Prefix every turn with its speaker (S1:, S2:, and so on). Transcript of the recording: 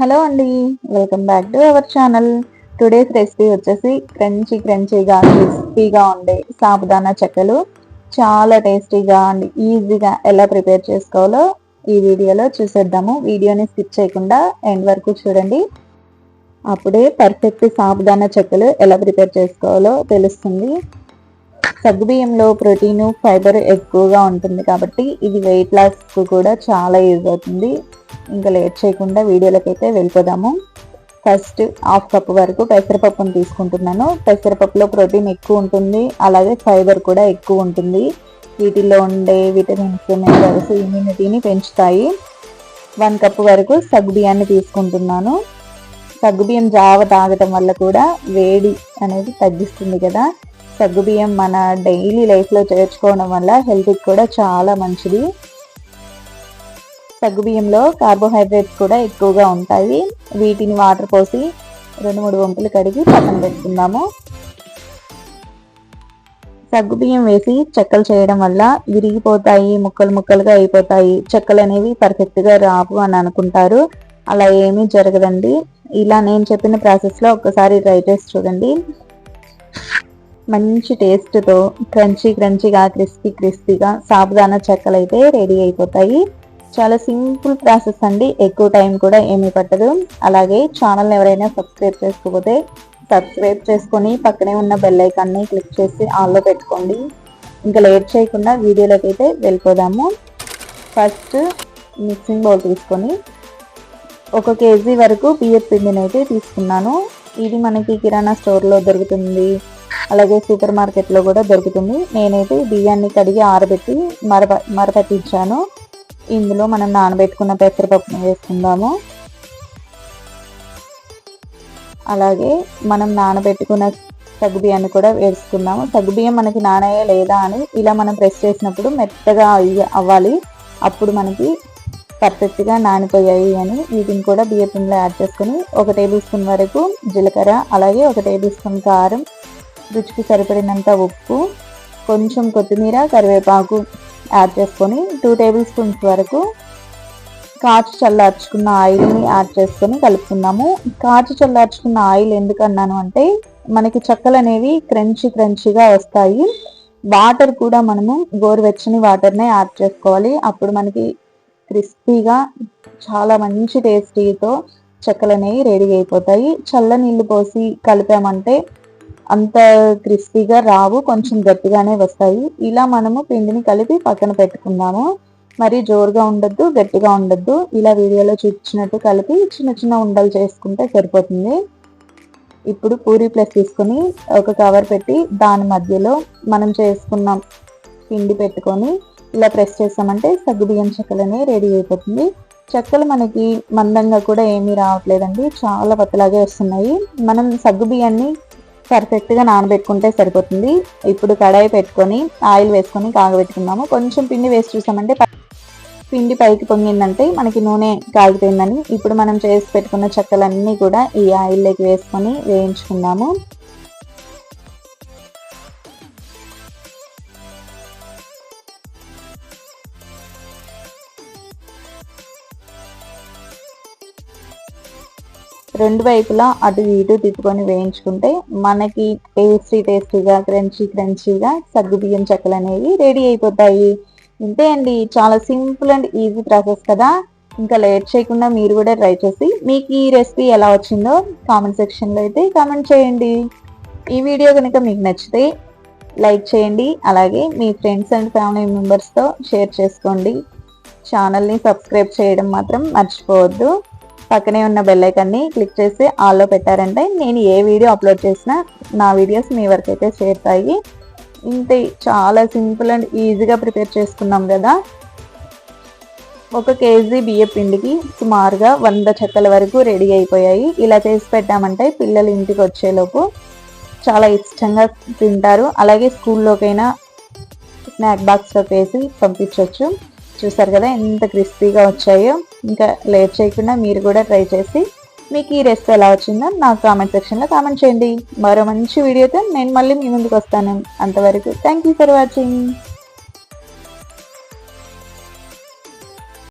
S1: Hello అండి, welcome back to our channel. Today's recipe వచ్చేసి క్రంచీగా క్రిస్పీగా ఉండే సాబుదానా చెక్కలు. చాలా టేస్టీగా అండ్ ఈజీగా ఎలా ప్రిపేర్ చేసుకోవాలో ఈ వీడియోలో చూసేద్దాము. వీడియోని స్కిప్ చేయకుండా ఎండ్ వరకు చూడండి. అప్పుడే పర్ఫెక్ట్ సాబుదానా చెక్కలు ఎలా ప్రిపేర్ చేసుకోవాలో తెలుస్తుంది. సగ్గుబియ్యంలో ప్రోటీన్, ఫైబర్ ఎక్కువగా ఉంటుంది కాబట్టి ఇది వెయిట్ లాస్కు కూడా చాలా యూజ్ అవుతుంది. ఇంకా లేట్ చేయకుండా వీడియోలోకి అయితే వెళ్ళిపోదాము. ఫస్ట్ హాఫ్ కప్ వరకు పెసరపప్పును తీసుకుంటున్నాను. పెసరపప్పులో ప్రోటీన్ ఎక్కువ ఉంటుంది, అలాగే ఫైబర్ కూడా ఎక్కువ ఉంటుంది. వీటిల్లో ఉండే విటమిన్స్, మినరల్స్ ఇమ్యూనిటీని పెంచుతాయి. 1 కప్ వరకు సగ్గుబియ్యాన్ని తీసుకుంటున్నాను. సగ్గుబియ్యం జావ తాగటం వల్ల కూడా వేడి అనేది తగ్గిస్తుంది కదా. సగ్గుబియ్యం మన డైలీ లైఫ్లో చేర్చుకోవడం వల్ల హెల్త్కి కూడా చాలా మంచిది. సగ్గుబియ్యంలో కార్బోహైడ్రేట్స్ కూడా ఎక్కువగా ఉంటాయి. వీటిని వాటర్ పోసి 2-3 వంపులు కడిగి పక్కన పెట్టుకుందాము. సగ్గుబియ్యం వేసి చెక్కలు చేయడం వల్ల విరిగిపోతాయి, ముక్కలు ముక్కలుగా అయిపోతాయి, చెక్కలు అనేవి పర్ఫెక్ట్గా రావు అని అనుకుంటారు. అలా ఏమీ జరగదండి. ఇలా నేను చెప్పిన ప్రాసెస్లో ఒక్కసారి ట్రై చేసి చూడండి. మంచి టేస్ట్తో క్రంచీగా క్రిస్పీగా సాబుదానా చెక్కలు అయితే రెడీ అయిపోతాయి. చాలా సింపుల్ ప్రాసెస్ అండి, ఎక్కువ టైం కూడా ఏమీ పట్టదు. అలాగే ఛానల్ని ఎవరైనా సబ్స్క్రైబ్ చేసుకోకపోతే సబ్స్క్రైబ్ చేసుకొని పక్కనే ఉన్న బెల్ ఐకాన్ని క్లిక్ చేసి ఆన్లో పెట్టుకోండి. ఇంకా లేట్ చేయకుండా వీడియోలోకి అయితే వెళ్ళిపోదాము. ఫస్ట్ మిక్సింగ్ బౌల్ తీసుకొని 1 కేజీ వరకు బియ్యం పిండిని అయితే తీసుకున్నాను. ఇది మనకి కిరాణా స్టోర్లో దొరుకుతుంది, అలాగే సూపర్ మార్కెట్లో కూడా దొరుకుతుంది. నేనైతే బియ్యాన్ని కడిగి ఆరబెట్టి మరపట్టించాను. ఇందులో మనం నానబెట్టుకున్న పెసరపప్పును వేసుకుందాము. అలాగే మనం నానబెట్టుకున్న సగ్గుబియ్యాన్ని కూడా వేసుకుందాము. సగ్గుబియ్యం మనకి నానయ్యా లేదా అని ఇలా మనం ప్రెస్ చేసినప్పుడు మెత్తగా అవ్వాలి. అప్పుడు మనకి పర్ఫెక్ట్గా నానిపోయాయి అని. వీటిని కూడా బియ్యం పిండిలో యాడ్ చేసుకొని 1 టేబుల్ స్పూన్ వరకు జీలకర్ర, అలాగే 1 టేబుల్ స్పూన్ కారం, రుచికి సరిపడినంత ఉప్పు, కొంచెం కొత్తిమీర, కరివేపాకు యాడ్ చేసుకొని 2 టేబుల్ స్పూన్స్ వరకు కాచి చల్లార్చుకున్న ఆయిల్ని యాడ్ చేసుకొని కలుపుకుందాము. కాచి చల్లార్చుకున్న ఆయిల్ ఎందుకన్నాను అంటే మనకి చెక్కలు అనేవి క్రంచీగా వస్తాయి. వాటర్ కూడా మనము గోరువెచ్చని వాటర్నే యాడ్ చేసుకోవాలి. అప్పుడు మనకి క్రిస్పీగా చాలా మంచి టేస్టీతో చెక్కలు అనేవి రెడీ అయిపోతాయి. చల్ల నీళ్ళు పోసి కలిపామంటే అంత క్రిస్పీగా రావు, కొంచెం గట్టిగానే వస్తాయి. ఇలా మనము పిండిని కలిపి పక్కన పెట్టుకుందాము. మరి జోరుగా ఉండొద్దు, గట్టిగా ఉండొద్దు. ఇలా వీడియోలో చూపించినట్టు కలిపి చిన్న ఉండలు చేసుకుంటే సరిపోతుంది. ఇప్పుడు పూరీ ప్లేస్ తీసుకొని ఒక కవర్ పెట్టి దాని మధ్యలో మనం చేసుకున్న పిండి పెట్టుకొని ఇలా ప్రెస్ చేసామంటే సగ్గుబియ్యం చెక్కలనే రెడీ అయిపోతుంది. చెక్కలు మనకి మందంగా కూడా ఏమీ రావట్లేదండి, చాలా పతలాగే వస్తున్నాయి. మనం సగ్గుబియ్యాన్ని పర్ఫెక్ట్గా నానబెట్టుకుంటే సరిపోతుంది. ఇప్పుడు కడాయి పెట్టుకొని ఆయిల్ వేసుకొని కాగబెట్టుకుందాము. కొంచెం పిండి వేసి చూసామంటే పిండి పైకి పొంగిందంటే మనకి నూనె కాగిపోయిందని. ఇప్పుడు మనం చేసి పెట్టుకున్న చెక్కలన్నీ కూడా ఈ ఆయిల్లోకి వేసుకొని వేయించుకుందాము. రెండు వైపులా అటు ఇటు తిప్పుకొని వేయించుకుంటే మనకి టేస్టీగా క్రంచీగా సగ్గుబియ్యం చెక్కలు అనేవి రెడీ అయిపోతాయి. ఇంతే అండి, చాలా సింపుల్ అండ్ ఈజీ ప్రాసెస్ కదా. ఇంకా లేట్ చేయకుండా మీరు కూడా ట్రై చేసి మీకు ఈ రెసిపీ ఎలా వచ్చిందో కామెంట్ సెక్షన్లో అయితే కామెంట్ చేయండి. ఈ వీడియో కనుక మీకు నచ్చితే లైక్ చేయండి, అలాగే మీ ఫ్రెండ్స్ అండ్ ఫ్యామిలీ మెంబర్స్తో షేర్ చేసుకోండి. ఛానల్ని సబ్స్క్రైబ్ చేయడం మాత్రం మర్చిపోవద్దు. పక్కనే ఉన్న బెల్ ఐకాన్ని క్లిక్ చేసి ఆల్లో పెట్టారంటే నేను ఏ వీడియో అప్లోడ్ చేసినా నా వీడియోస్ మీ వరకు అయితే చేరుతాయి. ఇంతే, చాలా సింపుల్ అండ్ ఈజీగా ప్రిపేర్ చేసుకున్నాం కదా. 1 కేజీ బియ్యం పిండికి సుమారుగా 100 చెక్కల వరకు రెడీ అయిపోయాయి. ఇలా చేసి పెట్టామంటే పిల్లలు ఇంటికి వచ్చేలోపు చాలా ఇష్టంగా తింటారు. అలాగే స్కూల్లోకైనా స్నాక్ బాక్స్లో వేసి పంపించవచ్చు. చూసారు కదా ఎంత క్రిస్పీగా వచ్చాయో. ఇంకా లేట్ చేయకుండా మీరు కూడా ట్రై చేసి మీకు ఈ రెసిపీ ఎలా వచ్చిందో నాకు కామెంట్ సెక్షన్లో కామెంట్ చేయండి. మరో మంచి వీడియోతో నేను మళ్ళీ మీ ముందుకు వస్తాను. అంతవరకు థ్యాంక్ యూ ఫర్ వాచింగ్.